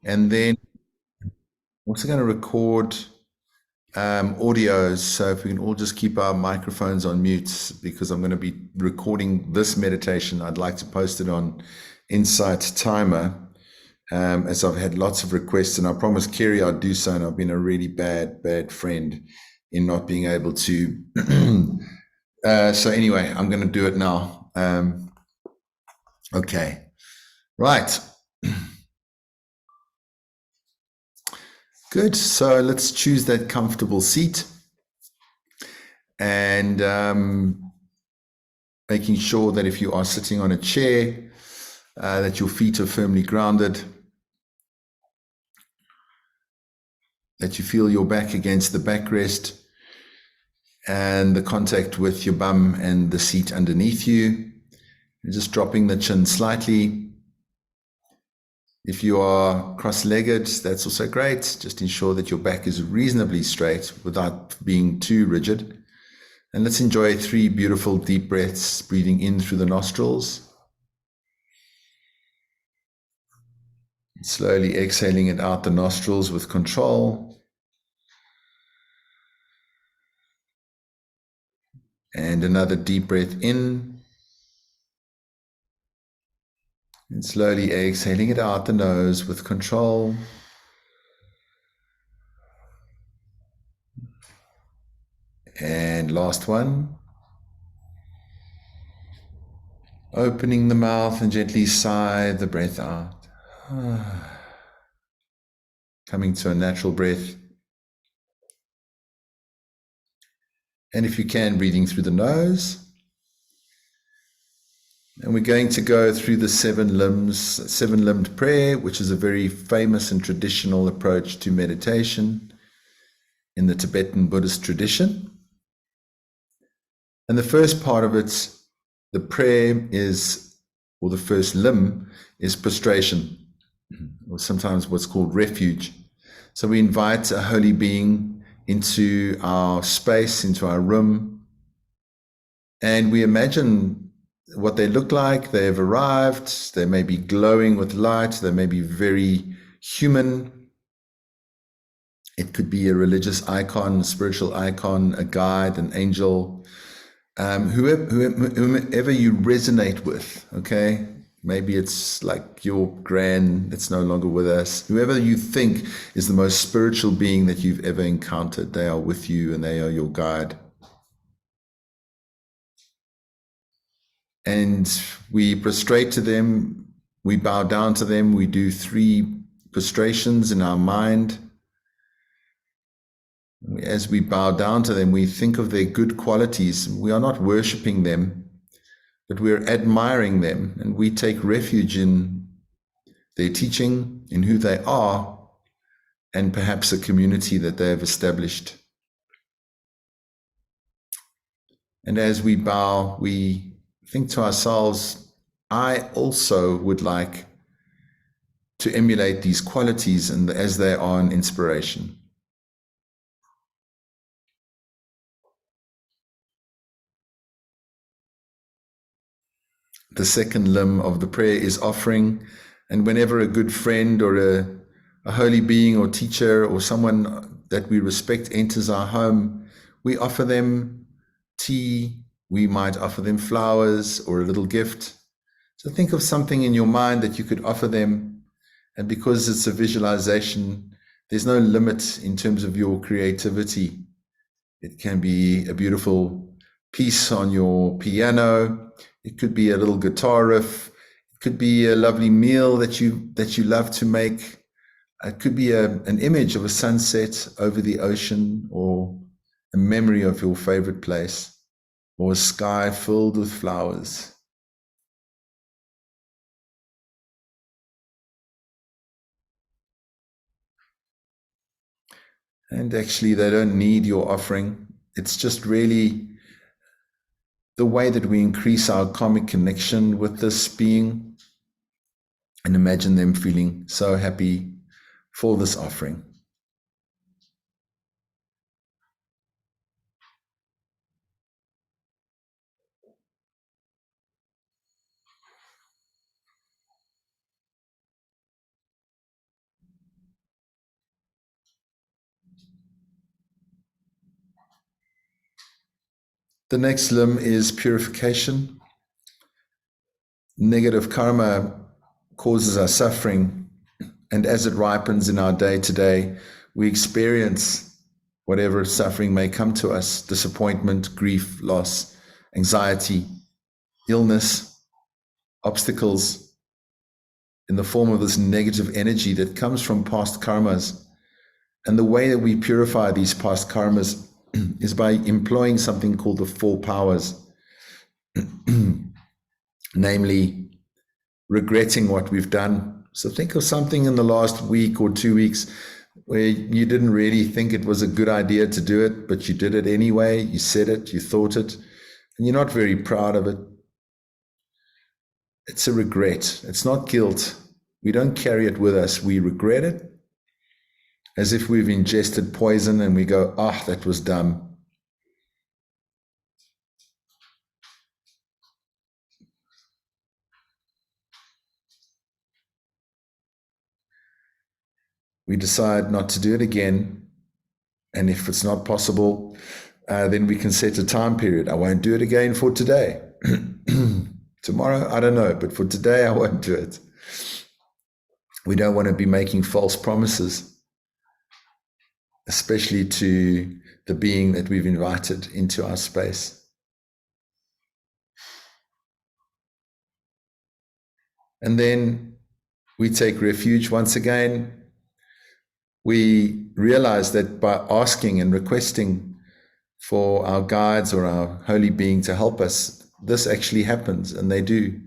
And then I'm also going to record audios. So if we can all just keep our microphones on mute, because I'm going to be recording this meditation. I'd like to post it on Insight Timer, as I've had lots of requests, and I promised Kerry I'd do so, and I've been a really bad friend in not being able to. So anyway, I'm going to do it now. Okay, right. Good. So let's choose that comfortable seat, and making sure that if you are sitting on a chair, that your feet are firmly grounded, that you feel your back against the backrest and the contact with your bum and the seat underneath you. And just dropping the chin slightly. If you are cross-legged, that's also great. Just ensure that your back is reasonably straight without being too rigid. And let's enjoy 3 beautiful deep breaths, breathing in through the nostrils. Slowly exhaling it out the nostrils with control. And another deep breath in. And slowly exhaling it out the nose with control. And last one. Opening the mouth and gently sigh the breath out. Coming to a natural breath. And if you can, breathing through the nose. And we're going to go through the 7-limbed prayer, which is a very famous and traditional approach to meditation in the Tibetan Buddhist tradition. And the first part of it, the prayer is, or the first limb, is prostration, or sometimes what's called refuge. So we invite a holy being into our space, into our room, and we imagine what they look like. They have arrived. They may be glowing with light. They may be very human. It could be a religious icon, a spiritual icon, a guide, an angel, whomever you resonate with, okay? Maybe it's like your gran that's no longer with us. Whoever you think is the most spiritual being that you've ever encountered, they are with you and they are your guide. And we prostrate to them, we bow down to them, we do 3 prostrations in our mind. As we bow down to them, we think of their good qualities. We are not worshipping them, but we're admiring them, and we take refuge in their teaching, in who they are, and perhaps a community that they have established. And as we bow, we think to ourselves, I also would like to emulate these qualities, and as they are an inspiration. The second limb of the prayer is offering, and whenever a good friend or a holy being or teacher or someone that we respect enters our home, we offer them tea, we might offer them flowers or a little gift. So think of something in your mind that you could offer them, and because it's a visualization, there's no limit in terms of your creativity. It can be a beautiful piece on your piano. It could be a little guitar riff. It could be a lovely meal that you love to make. It could be an image of a sunset over the ocean, or a memory of your favorite place, or a sky filled with flowers. And actually, they don't need your offering. It's just really the way that we increase our karmic connection with this being, and imagine them feeling so happy for this offering. The next limb is purification. Negative karma causes us suffering, and as it ripens in our day to day, we experience whatever suffering may come to us: disappointment, grief, loss, anxiety, illness, obstacles, in the form of this negative energy that comes from past karmas. And the way that we purify these past karmas is by employing something called the four powers, namely regretting what we've done. So think of something in the last week or 2 weeks where you didn't really think it was a good idea to do it, but you did it anyway. You said it, you thought it, and you're not very proud of it. It's a regret. It's not guilt. We don't carry it with us. We regret it as if we've ingested poison and we go, "Ah, that was dumb." We decide not to do it again. And if it's not possible, then we can set a time period. I won't do it again for today. Tomorrow, I don't know, but for today, I won't do it. We don't want to be making false promises, especially to the being that we've invited into our space. And then we take refuge once again. We realize that by asking and requesting for our guides or our holy being to help us, this actually happens, and they do.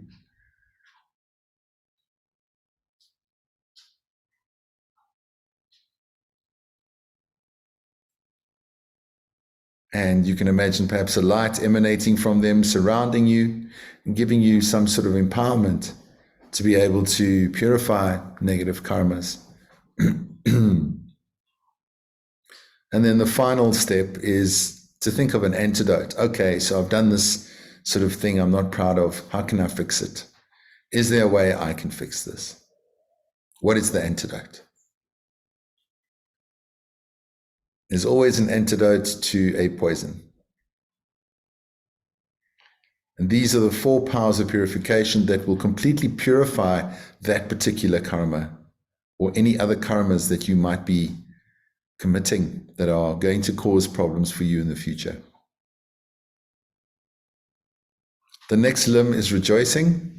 And you can imagine perhaps a light emanating from them, surrounding you and giving you some sort of empowerment to be able to purify negative karmas. And then the final step is to think of an antidote. Okay, so I've done this sort of thing I'm not proud of. How can I fix it? Is there a way I can fix this? What is the antidote? There's always an antidote to a poison. And these are the four powers of purification that will completely purify that particular karma or any other karmas that you might be committing that are going to cause problems for you in the future. The next limb is rejoicing,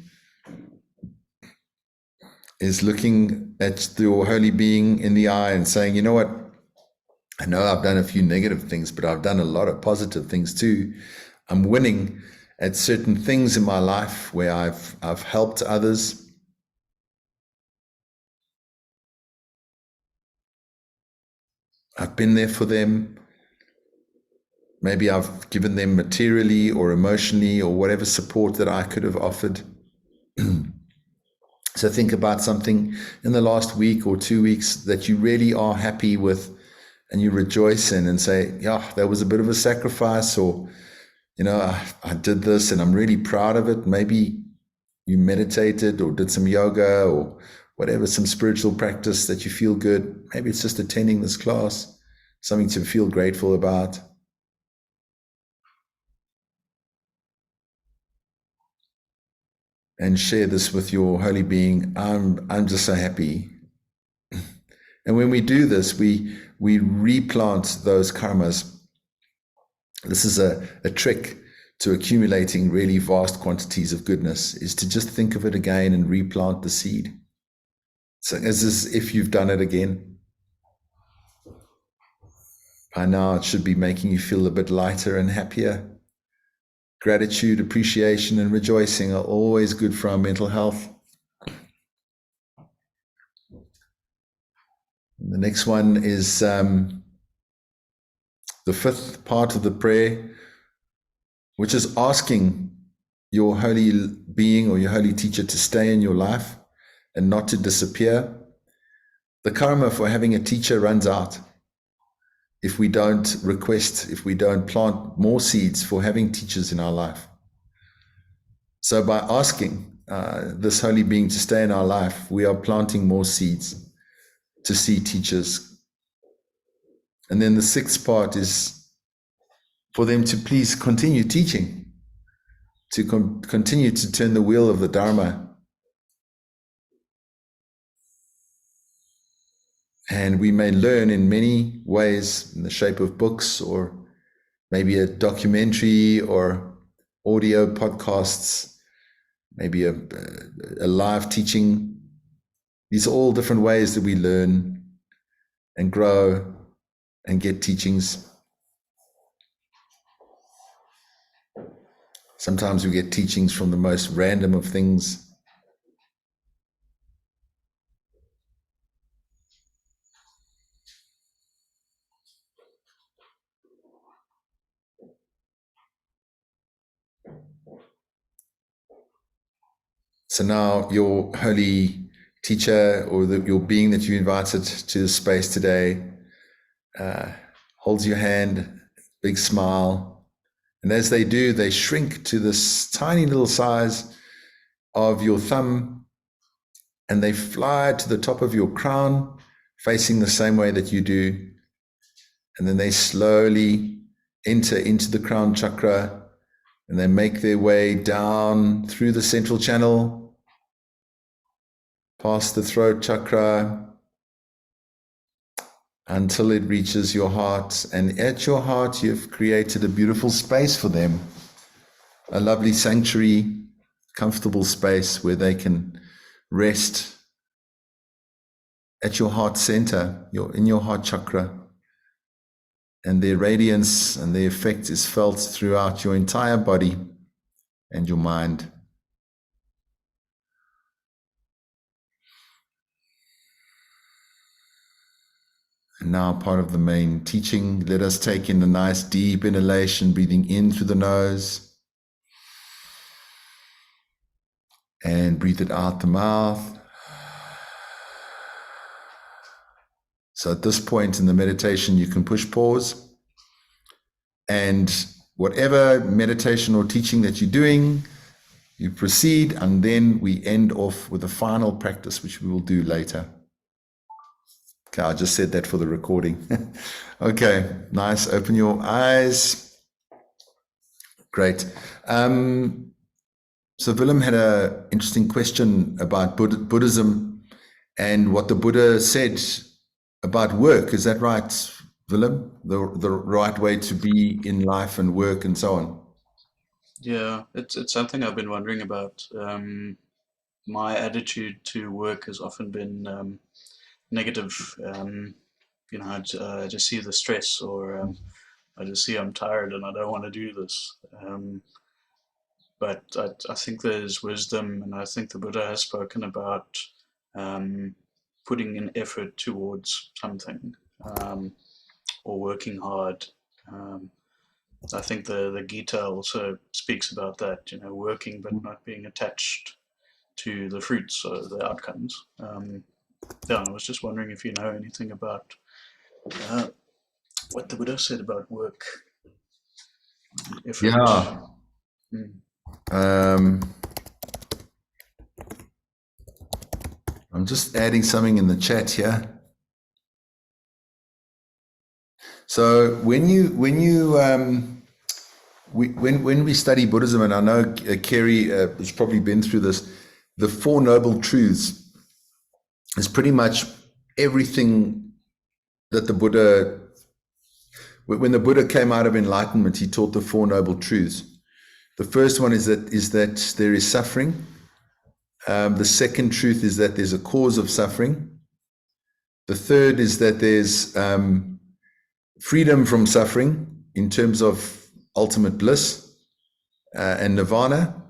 is looking at your holy being in the eye and saying, you know what, I know I've done a few negative things, but I've done a lot of positive things too. I'm winning at certain things in my life where I've helped others. I've been there for them. Maybe I've given them materially or emotionally or whatever support that I could have offered. So think about something in the last week or 2 weeks that you really are happy with and you rejoice in and say, yeah, that was a bit of a sacrifice, or, you know, I did this and I'm really proud of it. Maybe you meditated or did some yoga or whatever, some spiritual practice that you feel good. Maybe it's just attending this class, something to feel grateful about. And share this with your holy being. I'm just so happy. And when we do this, we replant those karmas. This is a trick to accumulating really vast quantities of goodness, is to just think of it again and replant the seed. So as if you've done it again. By now, it should be making you feel a bit lighter and happier. Gratitude, appreciation, and rejoicing are always good for our mental health. The next one is the fifth part of the prayer, which is asking your holy being or your holy teacher to stay in your life and not to disappear. The karma for having a teacher runs out if we don't request, if we don't plant more seeds for having teachers in our life. So by asking this holy being to stay in our life, we are planting more seeds to see teachers. And then the sixth part is for them to please continue teaching, to continue to turn the wheel of the Dharma. And we may learn in many ways, in the shape of books or maybe a documentary or audio podcasts, maybe a live teaching. These are all different ways that we learn and grow and get teachings. Sometimes we get teachings from the most random of things. So now your holy teacher or your being that you invited to the space today holds your hand, big smile. And as they do, they shrink to this tiny little size of your thumb, and they fly to the top of your crown, facing the same way that you do. And then they slowly enter into the crown chakra, and they make their way down through the central channel, past the throat chakra, until it reaches your heart. And at your heart, you've created a beautiful space for them, a lovely sanctuary, comfortable space where they can rest at your heart center, in your heart chakra. And their radiance and their effect is felt throughout your entire body and your mind. And now, part of the main teaching, let us take in a nice deep inhalation, breathing in through the nose, and breathe it out the mouth. So at this point in the meditation, you can push pause, and whatever meditation or teaching that you're doing, you proceed, and then we end off with a final practice, which we will do later. Okay, I just said that for the recording. Okay, nice. Open your eyes. Great. So Willem had an interesting question about Buddhism and what the Buddha said about work. Is that right, Willem? The right way to be in life and work and so on? Yeah, it's something I've been wondering about. My attitude to work has often been negative. I just see the stress, or I just see I'm tired and I don't want to do this. But I think there's wisdom, and I think the Buddha has spoken about um, putting in effort towards something, or working hard. Um, I think the Gita also speaks about that, working but not being attached to the fruits or the outcomes. Yeah, I was just wondering if you know anything about uh, what the Buddha said about work and effort. Yeah. Mm. I'm just adding something in the chat here. So when we study Buddhism, and I know Kerry has probably been through this, the Four Noble Truths is pretty much everything that the Buddha, when the Buddha came out of enlightenment, he taught the Four Noble Truths. The first one is that there is suffering. The second truth is that there's a cause of suffering. The third is that there's freedom from suffering in terms of ultimate bliss and nirvana.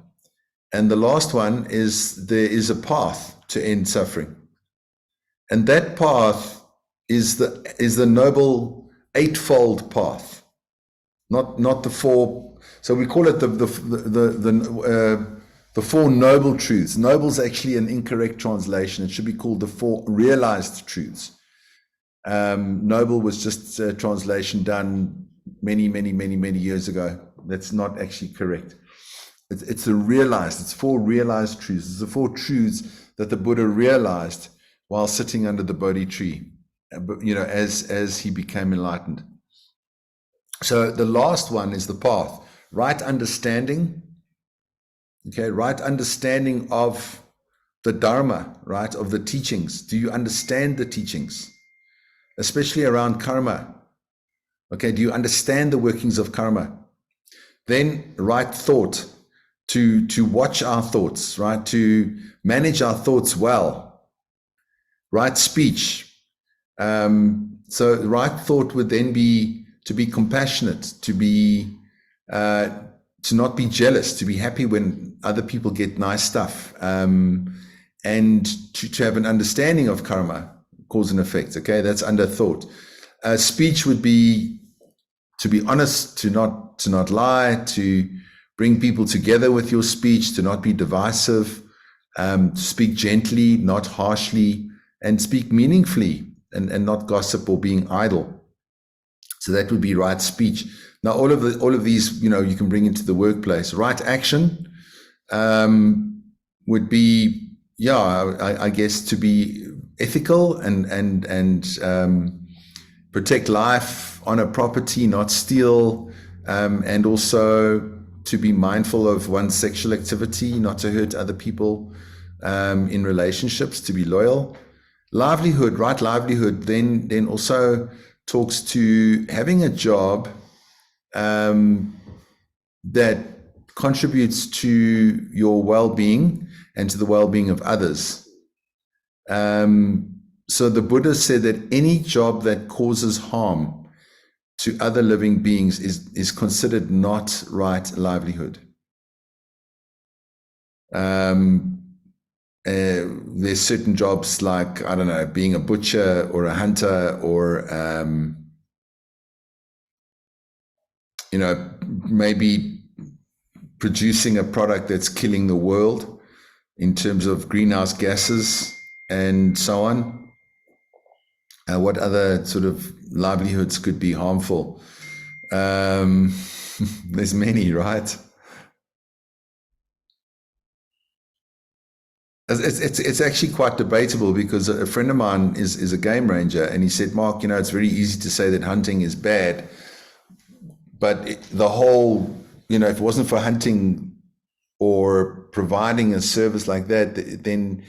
And the last one is there is a path to end suffering. And that path is the noble eightfold path, not the four. So we call it the Four Noble Truths. Noble is actually an incorrect translation. It should be called the Four Realized Truths. Noble was just a translation done many years ago. That's not actually correct. It's four realized truths. It's the four truths that the Buddha realized while sitting under the Bodhi tree, as he became enlightened. So the last one is the path. Right understanding, okay, right understanding of the Dharma, right, of the teachings. Do you understand the teachings, especially around karma? Okay, do you understand the workings of karma? Then right thought, to watch our thoughts, right, to manage our thoughts well. Right speech. So right thought would then be to be compassionate, uh, to not be jealous, to be happy when other people get nice stuff, and to have an understanding of karma, cause and effect. Okay, that's under thought. Speech would be to be honest, to not lie, to bring people together with your speech, to not be divisive, to speak gently, not harshly, and speak meaningfully, and not gossip or being idle. So that would be right speech. Now, all of these, you can bring into the workplace. Right action would be, I guess, to be ethical and protect life, honor property, not steal, and also to be mindful of one's sexual activity, not to hurt other people in relationships, to be loyal. Livelihood, right livelihood, then also talks to having a job that contributes to your well-being and to the well-being of others. So the Buddha said that any job that causes harm to other living beings is considered not right livelihood. There's certain jobs like, I don't know, being a butcher or a hunter or, maybe producing a product that's killing the world in terms of greenhouse gases and so on. What other sort of livelihoods could be harmful? There's many, right? It's actually quite debatable because a friend of mine is a game ranger, and he said, Mark, it's very easy to say that hunting is bad, but the whole, if it wasn't for hunting or providing a service like that, then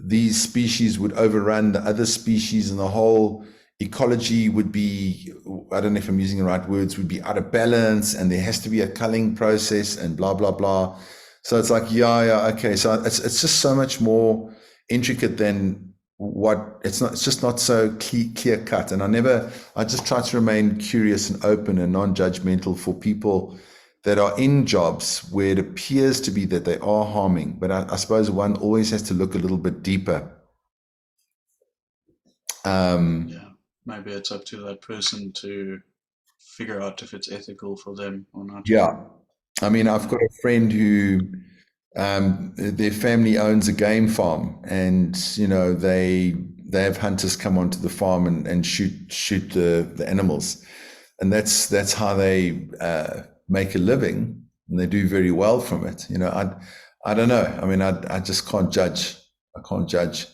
these species would overrun the other species, and the whole ecology would be, I don't know if I'm using the right words, would be out of balance, and there has to be a culling process and blah, blah, blah. So it's like, okay. So it's just so much more intricate than it's just not so clear cut. And I just try to remain curious and open and non-judgmental for people that are in jobs where it appears to be that they are harming. But I suppose one always has to look a little bit deeper. Maybe it's up to that person to figure out if it's ethical for them or not. Yeah. I mean, I've got a friend who their family owns a game farm, and they have hunters come onto the farm and shoot the animals, and that's how they make a living, and they do very well from it. I don't know. I mean, I just can't judge. I can't judge.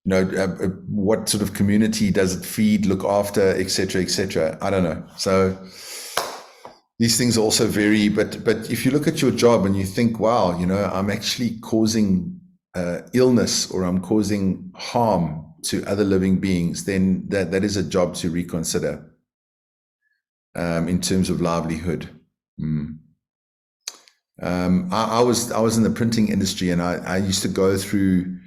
What sort of community does it feed, look after, etc., etc. I don't know. So these things also vary, but if you look at your job and you think, wow, I'm actually causing illness, or I'm causing harm to other living beings, then that is a job to reconsider in terms of livelihood. I was in the printing industry, and I used to go through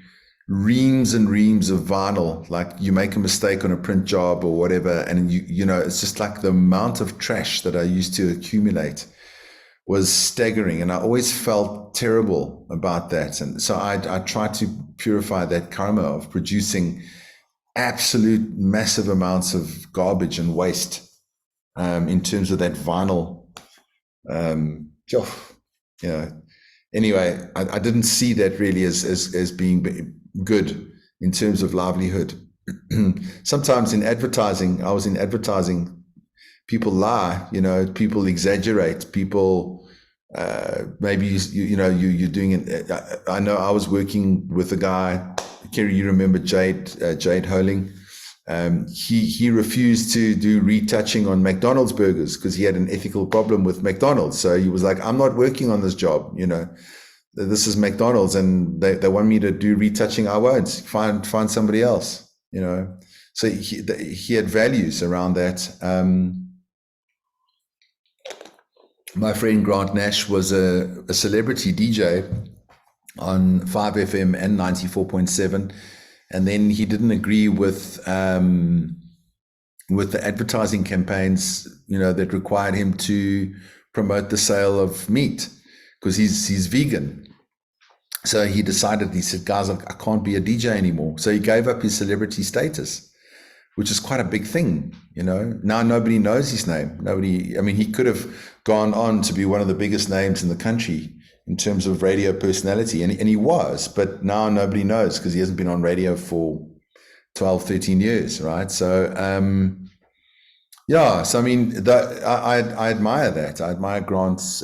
reams and reams of vinyl. Like, you make a mistake on a print job or whatever, and it's just like the amount of trash that I used to accumulate was staggering, and I always felt terrible about that. And so I tried to purify that karma of producing absolute massive amounts of garbage and waste in terms of that vinyl. Anyway, I didn't see that really as being good in terms of livelihood. Sometimes in advertising, I was in advertising, people lie, people exaggerate, people maybe you're doing it. I know I was working with a guy, Kerry, you remember Jade Holing. he refused to do retouching on McDonald's burgers because he had an ethical problem with McDonald's. So he was like, I'm not working on this job, this is McDonald's and they want me to do retouching. I won't. Find somebody else, So he had values around that. My friend Grant Nash was a celebrity DJ on 5FM and 94.7. And then he didn't agree with the advertising campaigns, that required him to promote the sale of meat because he's vegan. So he decided, he said, guys, I can't be a DJ anymore. So he gave up his celebrity status, which is quite a big thing, Now nobody knows his name. He could have gone on to be one of the biggest names in the country in terms of radio personality, and he was, but now nobody knows because he hasn't been on radio for 12, 13 years, right? So, I admire that. I admire Grant's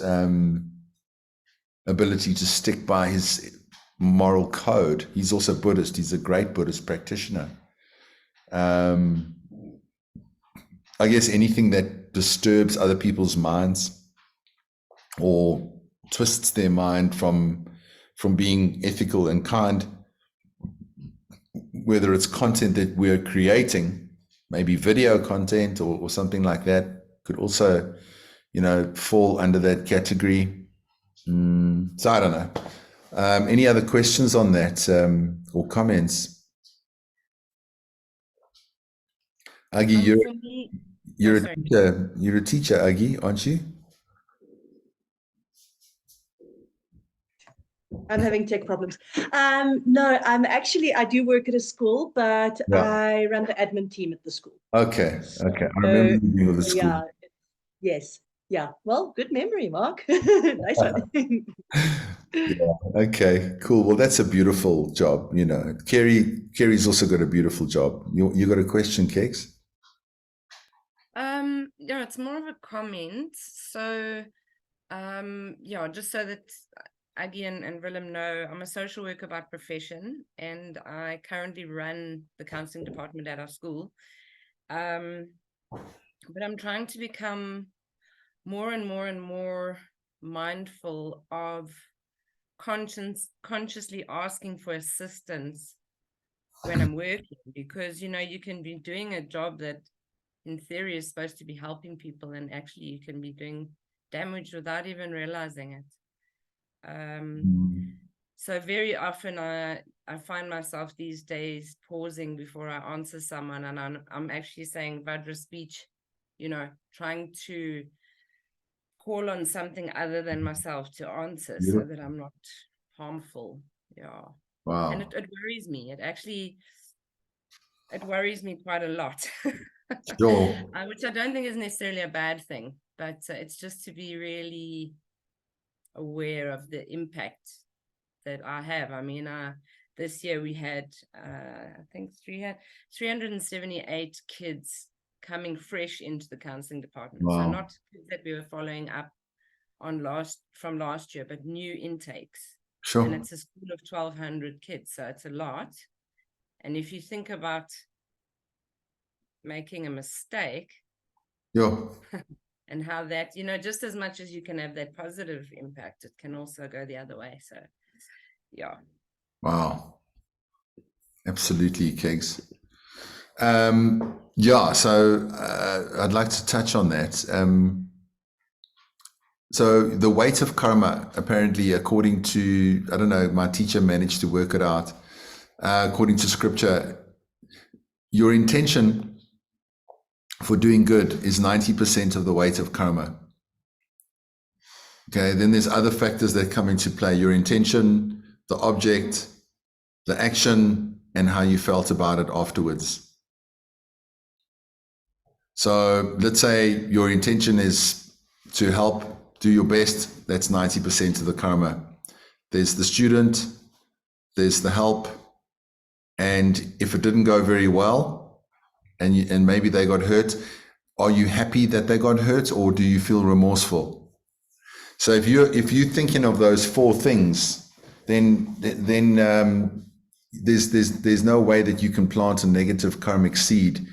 ability to stick by his moral code. He's also Buddhist. He's a great Buddhist practitioner. I guess anything that disturbs other people's minds or twists their mind from being ethical and kind, whether it's content that we're creating, maybe video content or something like that, could also, fall under that category. So I don't know. Any other questions on that or comments? Aggie, you're a teacher. You're a teacher, Aggie, aren't you? I'm having tech problems. No, I do work at a school, but I run the admin team at the school. Okay. I remember you being with the school. Yeah. Yes. Yeah. Well, good memory, Mark. Nice one. Yeah. Okay, cool. Well, that's a beautiful job. Kerry's also got a beautiful job. You got a question, Kex? Yeah, it's more of a comment. So, just so that Aggie and Willem know, I'm a social worker by profession, and I currently run the counseling department at our school. But I'm trying to become more and more mindful of consciously asking for assistance when I'm working, because you can be doing a job that in theory is supposed to be helping people, and actually you can be doing damage without even realizing it. So very often I find myself these days pausing before I answer someone, and I'm actually saying Vajra speech, trying to call on something other than myself to answer, so that I'm not harmful. Yeah. Wow. And it worries me. It worries me quite a lot. Sure. Which I don't think is necessarily a bad thing, but it's just to be really aware of the impact that I have. This year we had, I think 378 kids coming fresh into the counseling department. Wow. So not kids that we were following up on from last year, but new intakes. Sure. And it's a school of 1,200 kids, so it's a lot. And if you think about making a mistake, and how that, just as much as you can have that positive impact, it can also go the other way. So, yeah. Wow. Absolutely, Kegs. So I'd like to touch on that. So the weight of karma, apparently, according to, I don't know, my teacher managed to work it out. According to scripture, your intention for doing good is 90% of the weight of karma. Okay, then there's other factors that come into play. Your intention, the object, the action, and how you felt about it afterwards. So let's say your intention is to help, do your best. That's 90% of the karma. There's the student, there's the help, and if it didn't go very well, and maybe they got hurt, are you happy that they got hurt, or do you feel remorseful? So if you're thinking of those four things, then there's no way that you can plant a negative karmic seed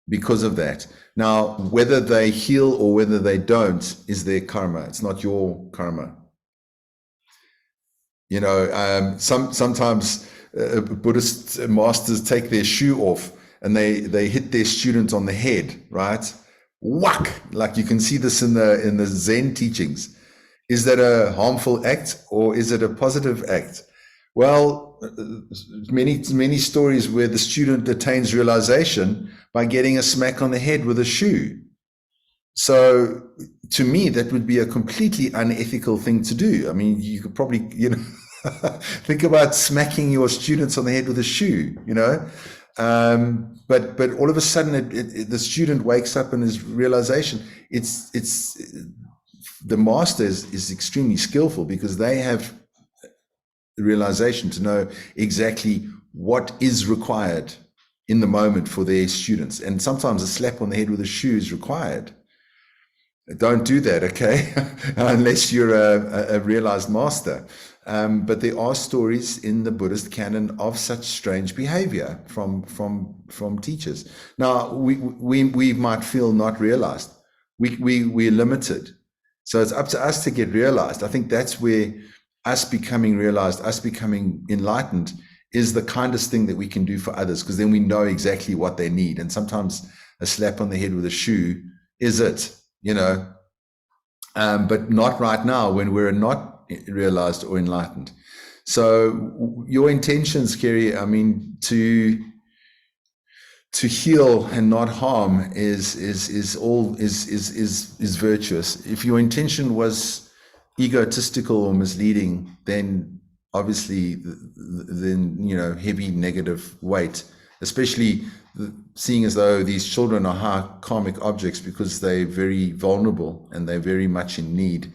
because of that. Now, whether they heal or whether they don't is their karma. It's not your karma. You know, sometimes Buddhist masters take their shoe off and they hit their student on the head, right? Whack! Like you can see this in the Zen teachings. Is that a harmful act or is it a positive act? Well, many stories where the student attains realization by getting a smack on the head with a shoe. So to me, that would be a completely unethical thing to do. I mean, you could probably, you know, think about smacking your students on the head with a shoe, you know. But all of a sudden, the student wakes up and his realization, the master is extremely skillful because they have the realization to know exactly what is required in the moment for their students. And sometimes a slap on the head with a shoe is required. Don't do that, okay? Unless you're a realized master. But there are stories in the Buddhist canon of such strange behavior from teachers. Now, we might feel not realized. We're limited. So it's up to us to get realized. I think that's where us becoming realized, us becoming enlightened is the kindest thing that we can do for others, because then we know exactly what they need. And sometimes a slap on the head with a shoe is it, you know, but not right now when we're not realized or enlightened. So your intentions, Kerry, I mean, to heal and not harm is virtuous. If your intention was egotistical or misleading, then obviously, then, you know, heavy negative weight, especially seeing as though these children are high karmic objects because they're very vulnerable and they're very much in need.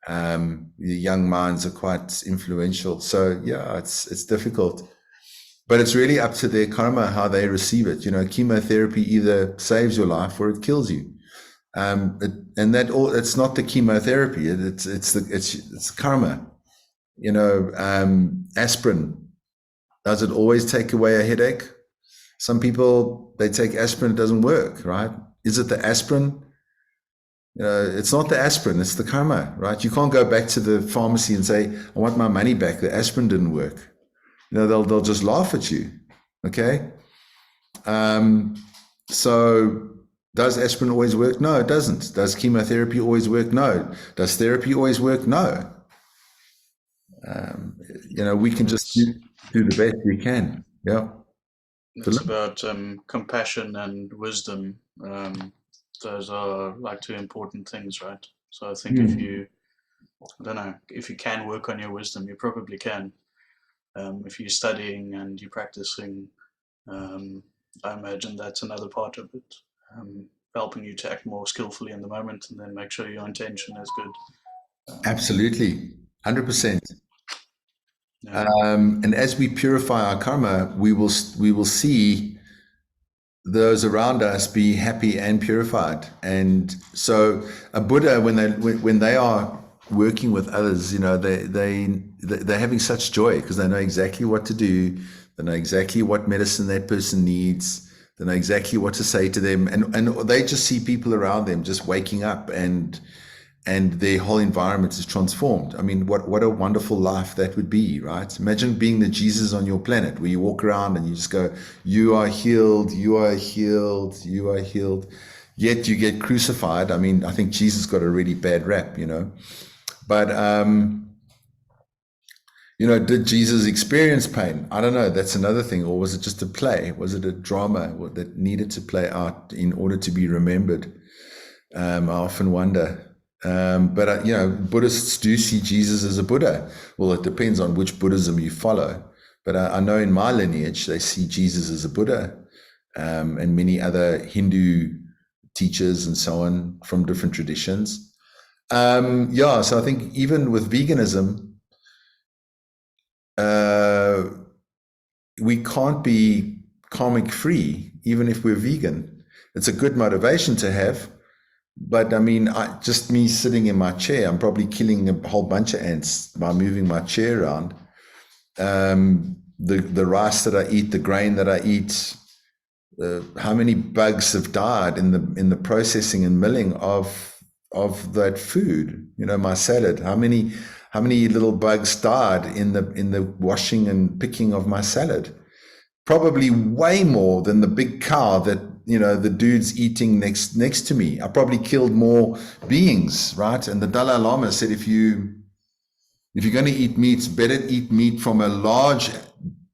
The young minds are quite influential. So yeah, it's difficult. But it's really up to their karma, how they receive it. You know, chemotherapy either saves your life or it kills you. It's not the chemotherapy. It's karma. You know, aspirin, does it always take away a headache? Some people, they take aspirin, it doesn't work, right? Is it the aspirin? It's not the aspirin, it's the karma, right? You can't go back to the pharmacy and say, I want my money back. The aspirin didn't work. You know, they'll just laugh at you. Okay. So does aspirin always work? No, it doesn't. Does chemotherapy always work? No. Does therapy always work? No. You know, we can just do the best we can. Yeah. It's about compassion and wisdom. Those are like two important things, right? So I think I don't know, if you can work on your wisdom, you probably can. If you're studying and you're practicing, I imagine that's another part of it, helping you to act more skillfully in the moment and then make sure your intention is good. Absolutely, 100%. Yeah. And as we purify our karma, we will see those around us be happy and purified. And so a Buddha, when they are working with others, you know, they're having such joy because they know exactly what to do. They know exactly what medicine that person needs. They know exactly what to say to them. And they just see people around them just waking up and their whole environment is transformed. I mean, what a wonderful life that would be, right? Imagine being the Jesus on your planet where you walk around and you just go, you are healed, you are healed, you are healed. Yet you get crucified. I mean, I think Jesus got a really bad rap, you know. But, you know, did Jesus experience pain? I don't know. That's another thing. Or was it just a play? Was it a drama that needed to play out in order to be remembered? I often wonder. But, you know, Buddhists do see Jesus as a Buddha. Well, it depends on which Buddhism you follow. But I know in my lineage, they see Jesus as a Buddha, and many other Hindu teachers and so on from different traditions. Yeah, so I think even with veganism, we can't be karmic free, even if we're vegan. It's a good motivation to have. But I mean, just me sitting in my chair, I'm probably killing a whole bunch of ants by moving my chair around. the rice that I eat, the grain that I eat, how many bugs have died in the processing and milling of that food. You know, my salad. How many little bugs died in the washing and picking of my salad? Probably way more than the big cow that, you know, the dude's eating next to me. I probably killed more beings, right? And the Dalai Lama said, if you're going to eat meat, it's better to eat meat from a large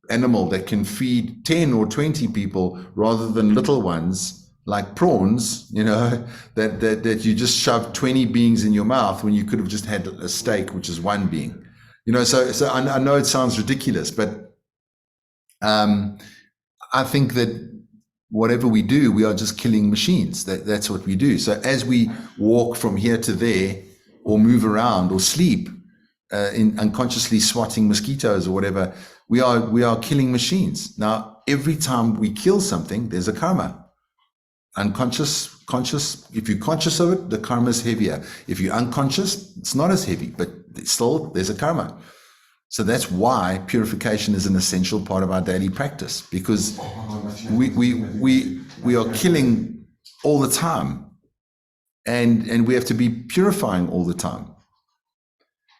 animal that can feed 10 or 20 people rather than little ones like prawns, you know, that you just shove 20 beings in your mouth when you could have just had a steak, which is one being. You know, so I know it sounds ridiculous, but I think that whatever we do, we are just killing machines. That's what we do. So as we walk from here to there, or move around, or sleep, in unconsciously swatting mosquitoes or whatever, we are killing machines. Now, every time we kill something, there's a karma. Unconscious, conscious. If you're conscious of it, the karma is heavier. If you're unconscious, it's not as heavy, but still there's a karma. So that's why purification is an essential part of our daily practice, because we are killing all the time, and we have to be purifying all the time,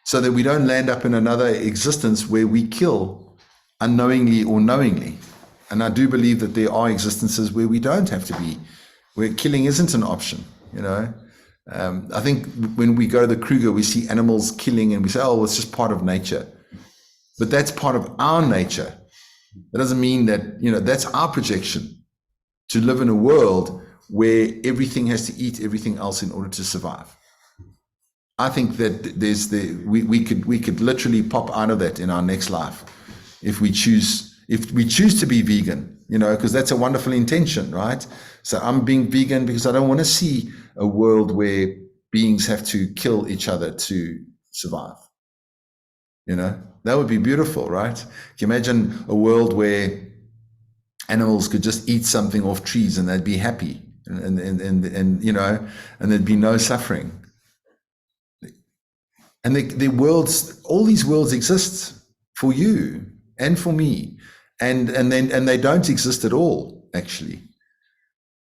so that we don't land up in another existence where we kill unknowingly or knowingly. And I do believe that there are existences where we don't have to be, where killing isn't an option, you know. I think when we go to the Kruger, we see animals killing and we say, oh, well, it's just part of nature. But that's part of our nature. That doesn't mean that, you know, that's our projection, to live in a world where everything has to eat everything else in order to survive. I think that we could literally pop out of that in our next life if we choose to be vegan, you know, because that's a wonderful intention, right? So I'm being vegan because I don't want to see a world where beings have to kill each other to survive. You know, that would be beautiful, right? Can you imagine a world where animals could just eat something off trees and they'd be happy, and you know, and there'd be no suffering. And the worlds, all these worlds exist for you and for me, and they don't exist at all, actually.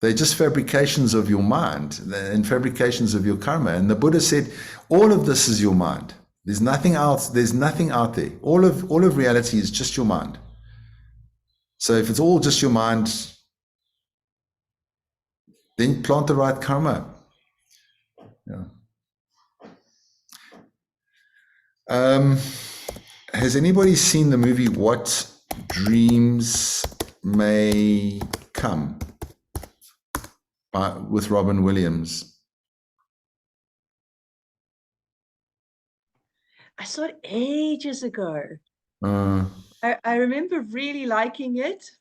They're just fabrications of your mind and fabrications of your karma. And the Buddha said, all of this is your mind. There's nothing else. There's nothing out there. All of reality is just your mind. So if it's all just your mind, then plant the right karma. Yeah. Has anybody seen the movie What Dreams May Come with Robin Williams? I saw it ages ago. I remember really liking it,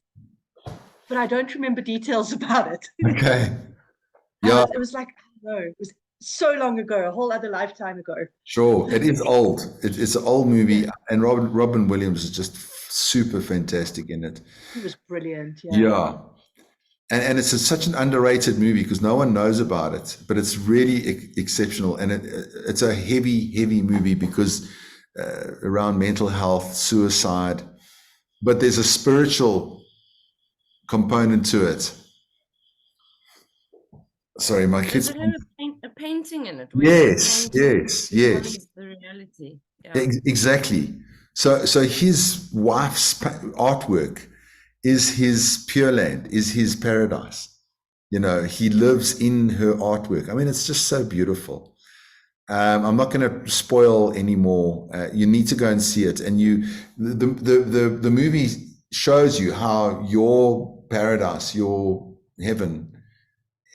but I don't remember details about it. Okay. Yeah. It was like, no, it was so long ago, a whole other lifetime ago. Sure, it is old. It's an old movie, and Robin Williams is just super fantastic in it. He was brilliant. Yeah. Yeah. And it's such an underrated movie because no one knows about it, but it's really exceptional. And it's a heavy movie because around mental health, suicide, but there's a spiritual component to it. Sorry, my kids. Does it have a painting in it? Yes. The reality. Yeah. Exactly. So his wife's artwork is his Pure Land, is his paradise. You know, he lives in her artwork. I mean, it's just so beautiful. I'm not going to spoil anymore. You need to go and see it. And the movie shows you how your paradise, your heaven,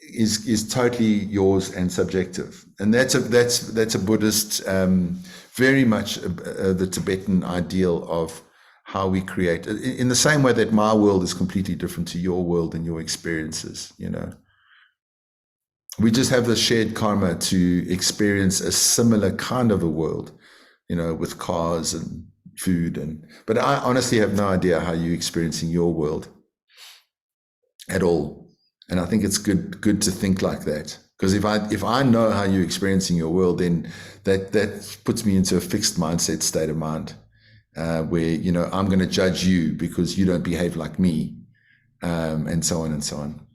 is totally yours and subjective. And that's a Buddhist, very much the Tibetan ideal of how we create, in the same way that my world is completely different to your world and your experiences. You know, we just have the shared karma to experience a similar kind of a world, you know, with cars and food, but I honestly have no idea how you're experiencing your world at all. And I think it's good to think like that, because if I know how you're experiencing your world, then that puts me into a fixed mindset state of mind. where, you know, I'm going to judge you because you don't behave like me, and so on and so on.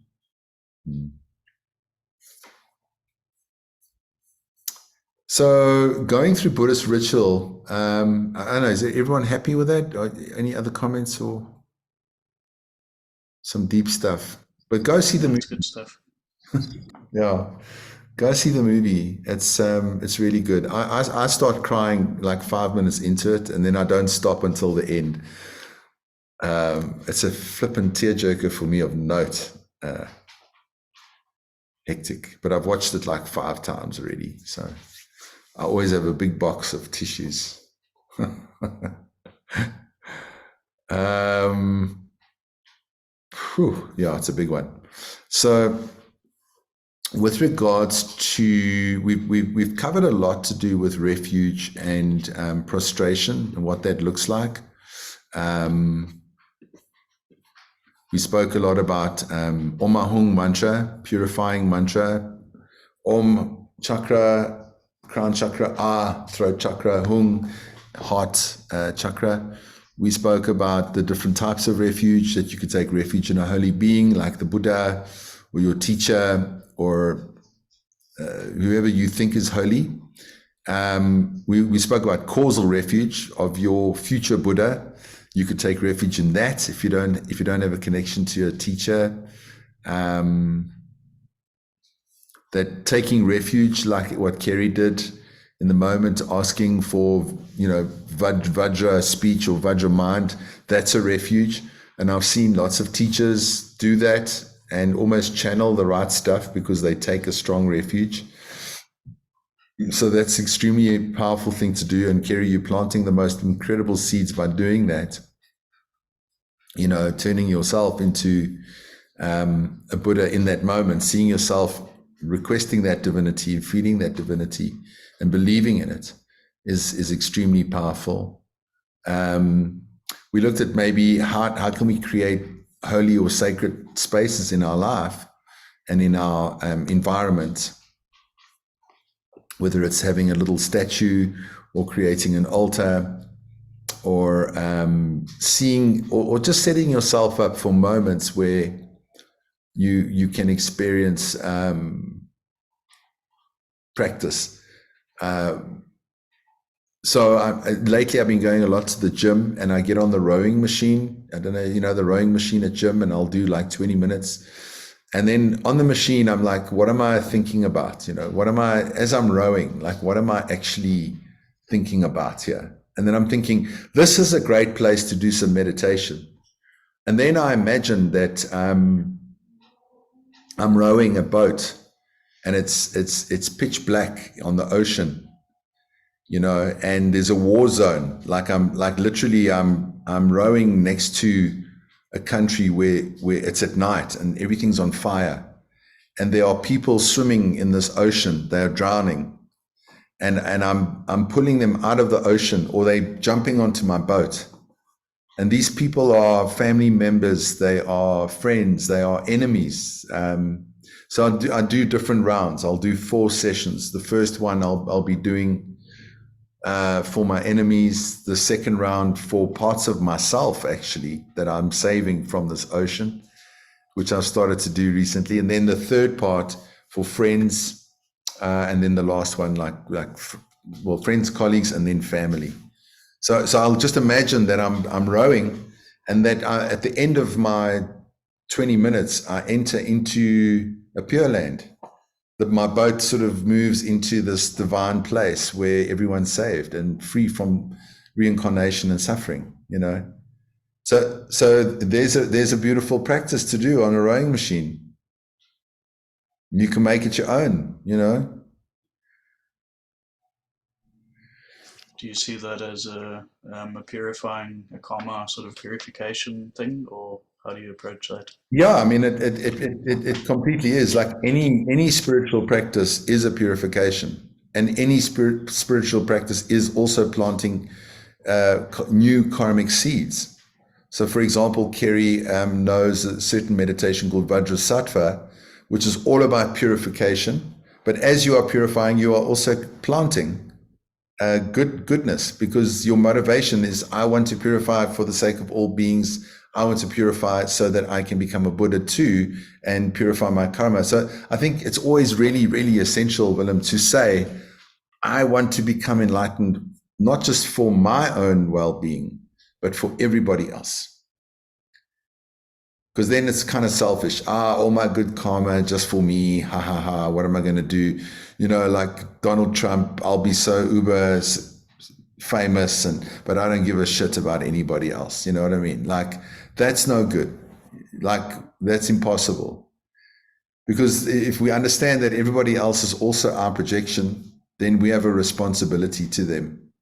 So going through Buddhist ritual, I don't know, is everyone happy with that? Or any other comments or some deep stuff? But go see the movie. That's good stuff. Yeah, go see the movie. It's really good. I start crying like 5 minutes into it, and then I don't stop until the end. It's a flippin' tearjerker for me of note. Hectic, but I've watched it like 5 times already. So I always have a big box of tissues. Yeah, it's a big one. So with regards to, we've covered a lot to do with refuge and prostration and what that looks like. We spoke a lot about Om Ahung mantra, purifying mantra, Om chakra, crown chakra, Ah throat chakra, Hung heart chakra. We spoke about the different types of refuge, that you could take refuge in a holy being like the Buddha or your teacher or whoever you think is holy. We spoke about causal refuge of your future Buddha. You could take refuge in that if you don't have a connection to your teacher. That taking refuge, like what Kerry did in the moment, asking for, you know, Vajra speech or Vajra mind, that's a refuge. And I've seen lots of teachers do that and almost channel the right stuff because they take a strong refuge. So that's extremely powerful thing to do. And Kerry, you're planting the most incredible seeds by doing that. You know, turning yourself into a Buddha in that moment, seeing yourself requesting that divinity and feeling that divinity and believing in it is extremely powerful. We looked at maybe how can we create holy or sacred spaces in our life and in our environment, whether it's having a little statue or creating an altar or seeing or just setting yourself up for moments where you can experience practice. So lately I've been going a lot to the gym, and I get on the rowing machine. I don't know, you know, the rowing machine at gym, and I'll do like 20 minutes. And then on the machine, I'm like, what am I thinking about? You know, as I'm rowing, like, what am I actually thinking about here? And then I'm thinking, this is a great place to do some meditation. And then I imagine that I'm rowing a boat, and it's pitch black on the ocean, you know, and there's a war zone. I'm rowing next to a country where it's at night and everything's on fire, and there are people swimming in this ocean. They are drowning, and I'm pulling them out of the ocean, or they jumping onto my boat. And these people are family members, they are friends, they are enemies. So I do different rounds. I'll do 4 sessions. The first one I'll be doing for my enemies. The second round for parts of myself, actually, that I'm saving from this ocean, which I've started to do recently. And then the third part for friends, and then the last one, friends, colleagues, and then family. So I'll just imagine that I'm rowing, and that at the end of my 20 minutes, I enter into a pure land. That my boat sort of moves into this divine place where everyone's saved and free from reincarnation and suffering, you know. So there's a beautiful practice to do on a rowing machine. You can make it your own, you know. Do you see that as a purifying, a karma sort of purification thing, or how do you approach that? Yeah, I mean, it completely is. Like any spiritual practice is a purification, and any spiritual practice is also planting new karmic seeds. So, for example, Kerry knows a certain meditation called Vajrasattva, which is all about purification. But as you are purifying, you are also planting goodness, because your motivation is, I want to purify for the sake of all beings. I want to purify so that I can become a Buddha too and purify my karma. So I think it's always really, really essential, Willem, to say, I want to become enlightened, not just for my own well-being, but for everybody else. Because then it's kind of selfish. All my good karma just for me. Ha ha ha. What am I going to do? You know, like Donald Trump, I'll be so uber famous, but I don't give a shit about anybody else. You know what I mean? Like, that's no good. Like, that's impossible. Because if we understand that everybody else is also our projection, then we have a responsibility to them.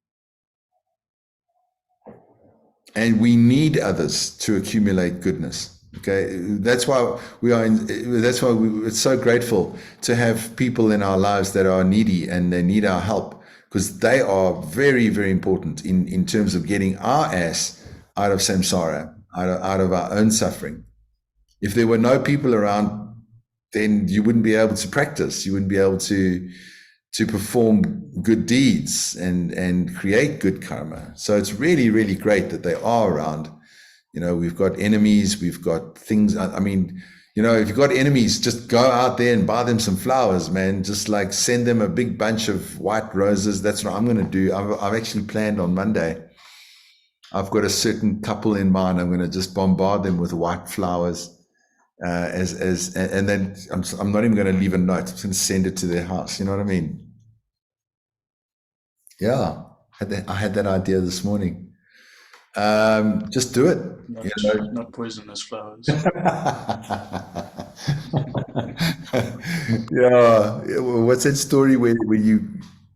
And we need others to accumulate goodness. Okay, that's why we're so grateful to have people in our lives that are needy and they need our help, because they are very, very important in terms of getting our ass out of samsara, out of our own suffering. If there were no people around, then you wouldn't be able to practice. You wouldn't be able to perform good deeds and create good karma. So it's really, really great that they are around. You know, we've got enemies, we've got things. I mean, you know, if you've got enemies, just go out there and buy them some flowers, man. Just like send them a big bunch of white roses. That's what I'm going to do. I've actually planned on Monday. I've got a certain couple in mind. I'm going to just bombard them with white flowers. And then I'm not even going to leave a note. I'm just going to send it to their house. You know what I mean? Yeah, I had that idea this morning. Just do it. Not poisonous flowers. Yeah. What's that story where you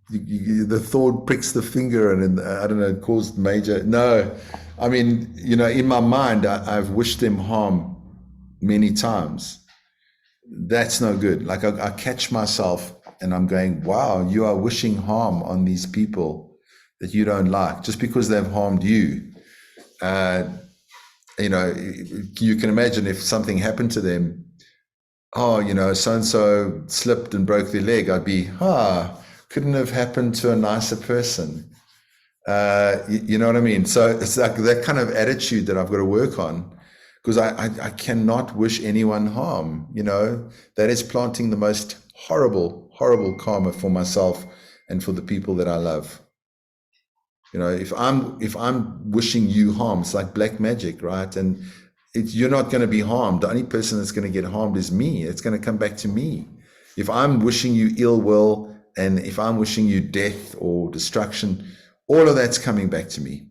the thorn pricks the finger and I don't know, it caused major. No, I mean, you know, in my mind, I've wished them harm many times. That's no good. Like I catch myself and I'm going, wow, you are wishing harm on these people that you don't like just because they've harmed you. You know, you can imagine if something happened to them, you know, so-and-so slipped and broke their leg, I'd be, couldn't have happened to a nicer person. You know what I mean? So it's like that kind of attitude that I've got to work on, because I cannot wish anyone harm. You know, that is planting the most horrible, horrible karma for myself and for the people that I love. You know, if I'm wishing you harm, it's like black magic, right? And you're not going to be harmed. The only person that's going to get harmed is me. It's going to come back to me. If I'm wishing you ill will, and if I'm wishing you death or destruction, all of that's coming back to me.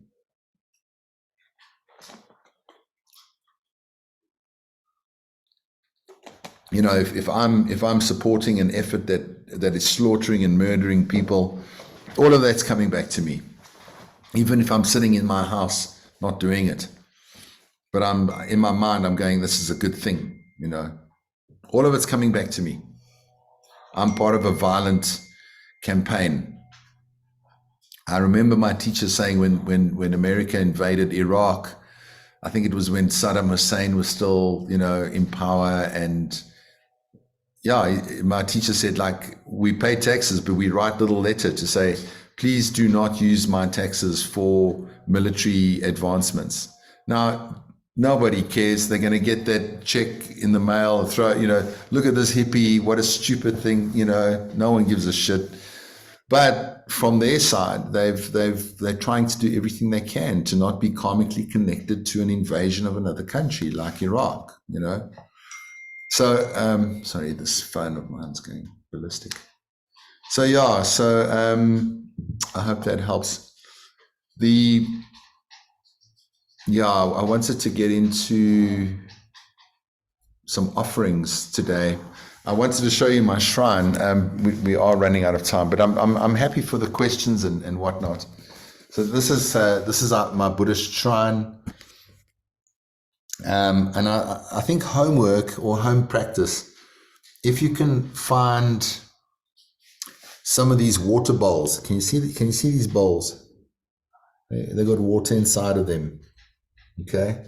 You know, if I'm supporting an effort that is slaughtering and murdering people, all of that's coming back to me. Even if I'm sitting in my house not doing it, but I'm in my mind, I'm going, this is a good thing. You know, all of it's coming back to me. I'm part of a violent campaign. I remember my teacher saying when America invaded Iraq, I think it was when Saddam Hussein was still, you know, in power, and my teacher said, like, we pay taxes, but we write a little letter to say, please do not use my taxes for military advancements. Now, nobody cares. They're going to get that check in the mail, you know, look at this hippie, what a stupid thing, you know, no one gives a shit. But from their side, they're trying to do everything they can to not be karmically connected to an invasion of another country like Iraq, you know. So, sorry, this phone of mine's going ballistic. So, I hope that helps. I wanted to get into some offerings today. I wanted to show you my shrine. We are running out of time, but I'm happy for the questions and whatnot. So this is my Buddhist shrine, and I think homework or home practice, if you can find some of these water bowls. Can you see these bowls? They've got water inside of them. Okay.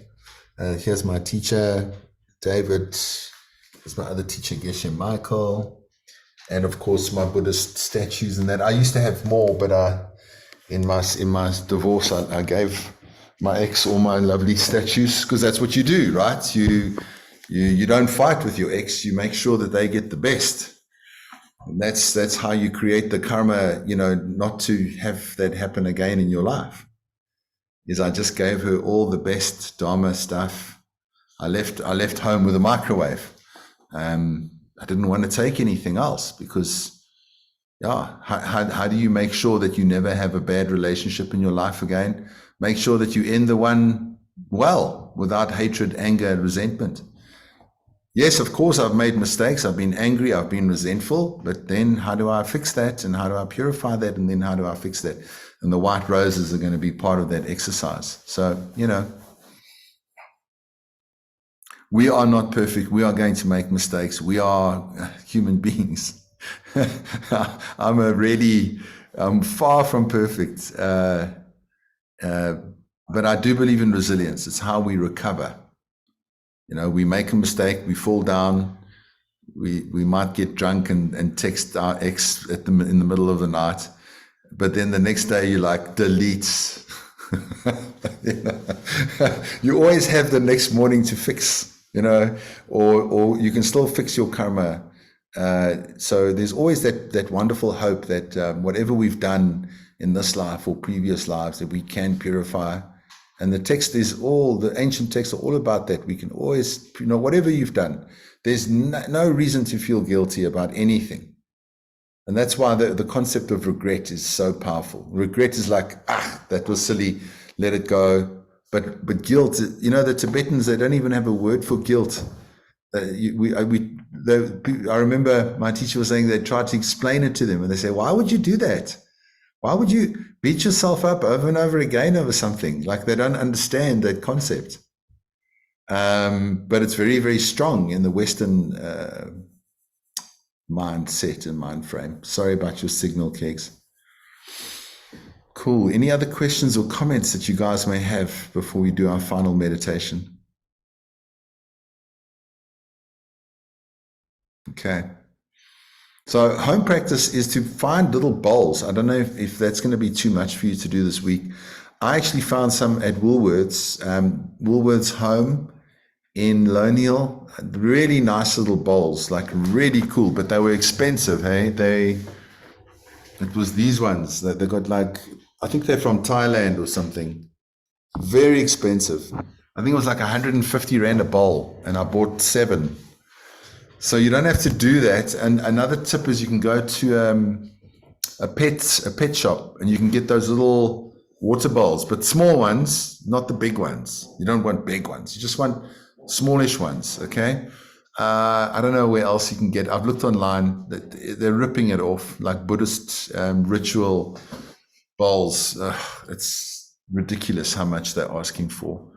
Here's my teacher, David. Here's my other teacher, Geshe Michael. And of course, my Buddhist statues and that. I used to have more, but in my divorce, I gave my ex all my lovely statues, because that's what you do, right? You don't fight with your ex. You make sure that they get the best. And that's how you create the karma, not to have that happen again in your life. Is I just gave her all the best Dharma stuff. I left home with a microwave. I didn't want to take anything else, because how do you make sure that you never have a bad relationship in your life again? Make sure that you end the one well, without hatred, anger, and resentment. Yes, of course, I've made mistakes. I've been angry. I've been resentful. But then how do I fix that? And how do I purify that? And then how do I fix that? And the white roses are going to be part of that exercise. So, we are not perfect. We are going to make mistakes. We are human beings. I'm far from perfect. But I do believe in resilience. It's how we recover. We make a mistake, we fall down, we might get drunk and text our ex in the middle of the night, but then the next day you delete. You always have the next morning to fix, or you can still fix your karma. So there's always that wonderful hope that whatever we've done in this life or previous lives, that we can purify. And the ancient texts are all about that. We can always, whatever you've done, there's no reason to feel guilty about anything. And that's why the concept of regret is so powerful. Regret is like, that was silly, let it go. But guilt, the Tibetans, they don't even have a word for guilt. I remember my teacher was saying they tried to explain it to them, and they say, why would you do that? Why would you beat yourself up over and over again over something? Like, they don't understand that concept. But it's very, very strong in the Western mindset and mind frame. Sorry about your signal, Kegs. Cool. Any other questions or comments that you guys may have before we do our final meditation? Okay. So home practice is to find little bowls. I don't know if that's going to be too much for you to do this week. I actually found some at Woolworths, Woolworths Home in Loniel. Really nice little bowls, like really cool, but they were expensive. Hey, it was these ones that they got, I think they're from Thailand or something. Very expensive. I think it was 150 Rand a bowl, and I bought 7. So you don't have to do that. And another tip is you can go to a pet shop, and you can get those little water bowls, but small ones, not the big ones. You don't want big ones. You just want smallish ones, okay? I don't know where else you can get. I've looked online. They're ripping it off, like Buddhist ritual bowls. It's ridiculous how much they're asking for.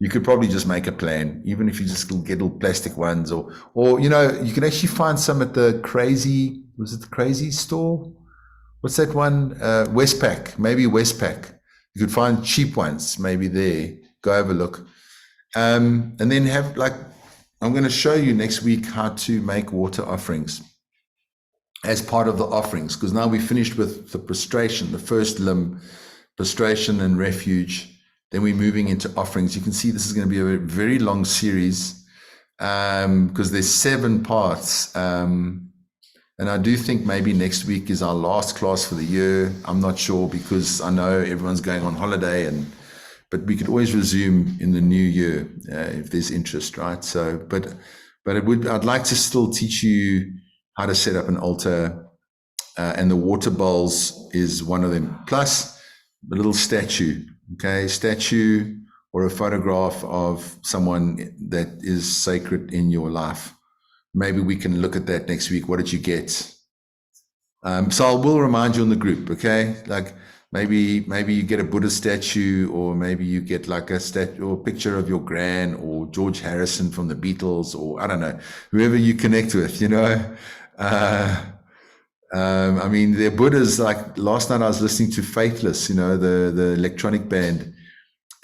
You could probably just make a plan, even if you just get little plastic ones, or you can actually find some at the Crazy store? What's that one? Westpac, maybe Westpac. You could find cheap ones, maybe there. Go have a look. And then have I'm going to show you next week how to make water offerings as part of the offerings, because now we finished with the prostration, the first limb, prostration and refuge. Then we're moving into offerings. You can see this is going to be a very long series because there's 7 parts. And I do think maybe next week is our last class for the year. I'm not sure, because I know everyone's going on holiday, but we could always resume in the new year if there's interest, right? So, but I'd like to still teach you how to set up an altar, and the water bowls is one of them. Plus a little statue. Okay, statue or a photograph of someone that is sacred in your life. Maybe we can look at that next week. What did you get? So I will remind you in the group, okay? Maybe you get a Buddha statue, or maybe you get a statue or a picture of your gran, or George Harrison from the Beatles, or I don't know, whoever you connect with, I mean, they're Buddhas. Last night I was listening to Faithless, the electronic band.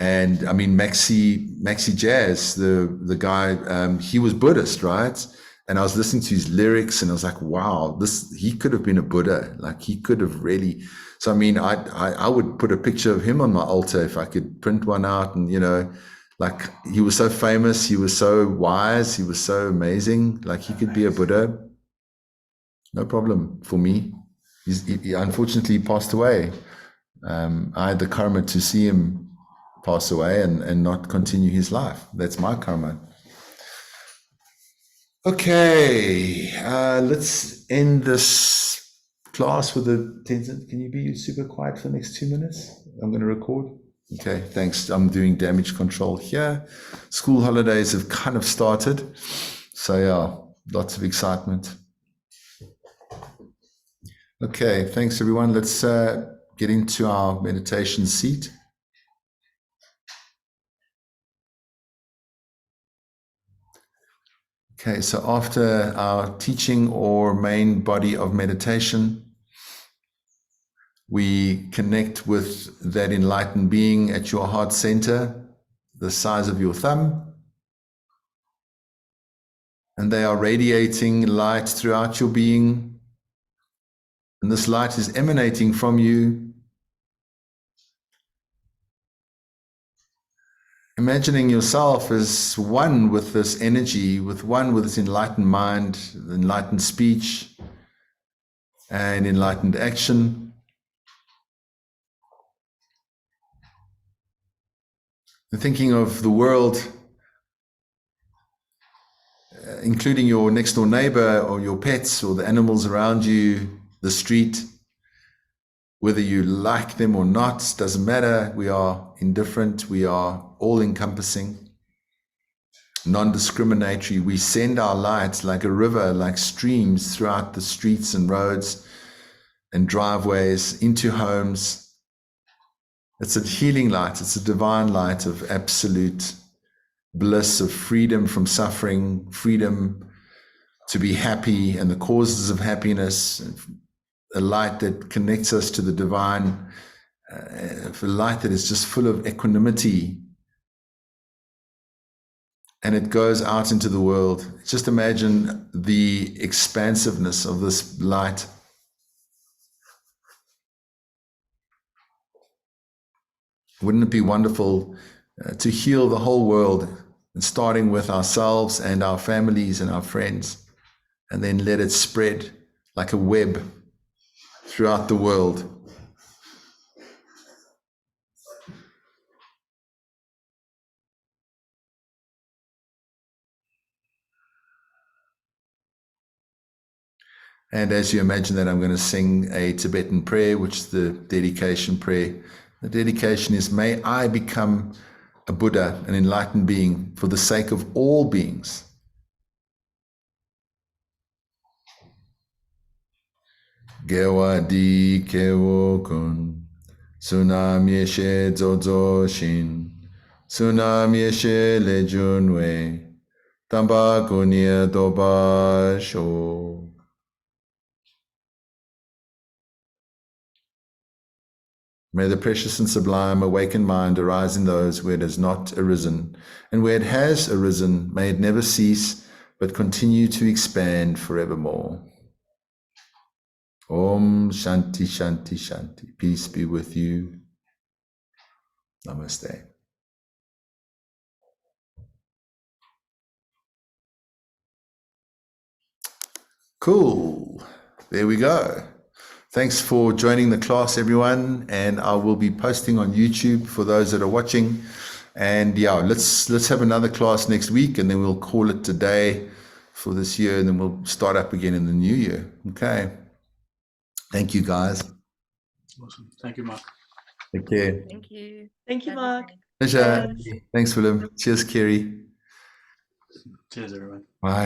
And I mean, Maxi Jazz, the guy, he was Buddhist, right? And I was listening to his lyrics, and I was like, wow, he could have been a Buddha. Like, he could have really. So, I mean, I would put a picture of him on my altar if I could print one out. And, like, he was so famous, he was so wise, he was so amazing. Like, he could be a Buddha. No problem for me. He unfortunately passed away. I had the karma to see him pass away and not continue his life. That's my karma. Okay, let's end this class with a Tenzin. Can you be super quiet for the next 2 minutes? I'm going to record. Okay, thanks. I'm doing damage control here. School holidays have kind of started. So yeah, lots of excitement. Okay, thanks everyone. Let's get into our meditation seat. Okay, so after our teaching or main body of meditation, we connect with that enlightened being at your heart center, the size of your thumb. And they are radiating light throughout your being. And this light is emanating from you. Imagining yourself as one with this energy, one with this enlightened mind, enlightened speech, and enlightened action. And thinking of the world, including your next door neighbor or your pets or the animals around you, the street, whether you like them or not, doesn't matter. We are indifferent. We are all-encompassing, non-discriminatory. We send our light like a river, like streams throughout the streets and roads and driveways into homes. It's a healing light. It's a divine light of absolute bliss, of freedom from suffering, freedom to be happy and the causes of happiness, a light that connects us to the divine, a light that is just full of equanimity. And it goes out into the world. Just imagine the expansiveness of this light. Wouldn't it be wonderful to heal the whole world, and starting with ourselves and our families and our friends, and then let it spread like a web throughout the world. And as you imagine that, I'm going to sing a Tibetan prayer, which is the dedication prayer. The dedication is, may I become a Buddha, an enlightened being, for the sake of all beings. Gewa di kewo kun, sunam yeshe zozo shin, sunam yeshe lejunwe, tamba kunya doba sho. May the precious and sublime awakened mind arise in those where it has not arisen, and where it has arisen, may it never cease, but continue to expand forevermore. Om Shanti Shanti Shanti. Peace be with you. Namaste. Cool. There we go. Thanks for joining the class, everyone. And I will be posting on YouTube for those that are watching. And yeah, let's have another class next week, and then we'll call it today for this year, and then we'll start up again in the new year. Okay. Thank you, guys. Awesome. Thank you, Mark. Take care. Thank you. Thank you, Mark. Pleasure. Thanks. Thanks, Willem. Cheers, Kerry. Cheers, everyone. Bye.